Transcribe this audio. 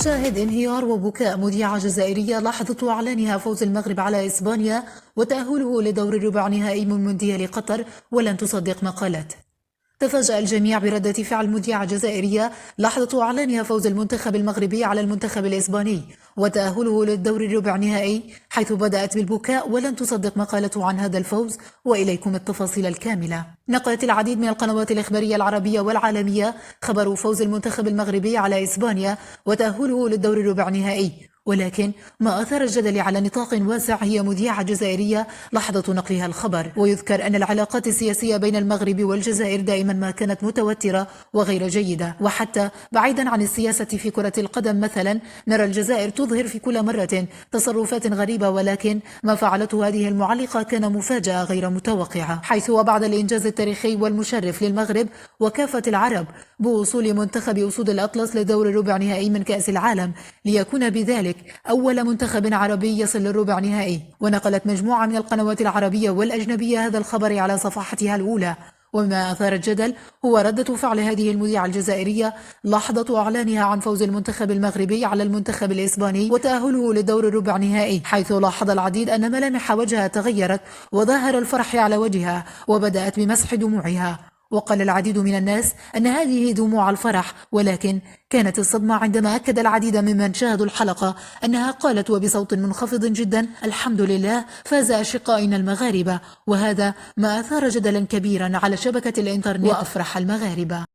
شاهد انهيار وبكاء مذيعة جزائرية لحظة إعلانها فوز المغرب على إسبانيا وتأهله لدور الربع نهائي من مونديال قطر، ولن تصدق ما قالت. تفاجأ الجميع بردة فعل مذيعة جزائرية لحظة إعلانها فوز المنتخب المغربي على المنتخب الإسباني وتأهله للدور الربع نهائي، حيث بدأت بالبكاء ولن تصدق ما قالته عن هذا الفوز، وإليكم التفاصيل الكاملة. نقلت العديد من القنوات الإخبارية العربية والعالمية خبر فوز المنتخب المغربي على إسبانيا وتأهله للدور الربع نهائي، ولكن ما أثار الجدل على نطاق واسع هي مذيعة جزائرية لحظة نقلها الخبر. ويذكر أن العلاقات السياسية بين المغرب والجزائر دائما ما كانت متوترة وغير جيدة، وحتى بعيدا عن السياسة في كرة القدم مثلا نرى الجزائر تظهر في كل مرة تصرفات غريبة، ولكن ما فعلته هذه المعلقة كان مفاجأة غير متوقعة، حيث وبعد الإنجاز التاريخي والمشرف للمغرب وكافة العرب بوصول منتخب أسود الأطلس لدور الربع نهائي من كأس العالم ليكون بذلك أول منتخب عربي يصل للربع نهائي. ونقلت مجموعة من القنوات العربية والأجنبية هذا الخبر على صفحتها الأولى. وما أثار الجدل هو ردة فعل هذه المذيعة الجزائرية لحظة إعلانها عن فوز المنتخب المغربي على المنتخب الإسباني وتأهله لدور الربع نهائي، حيث لاحظ العديد أن ملامح وجهها تغيرت وظاهر الفرح على وجهها وبدأت بمسح دموعها. وقال العديد من الناس أن هذه دموع الفرح، ولكن كانت الصدمة عندما أكد العديد ممن شاهدوا الحلقة أنها قالت وبصوت منخفض جدا: الحمد لله فاز أشقائنا المغاربة. وهذا ما أثار جدلا كبيرا على شبكة الإنترنت وأفرح المغاربة.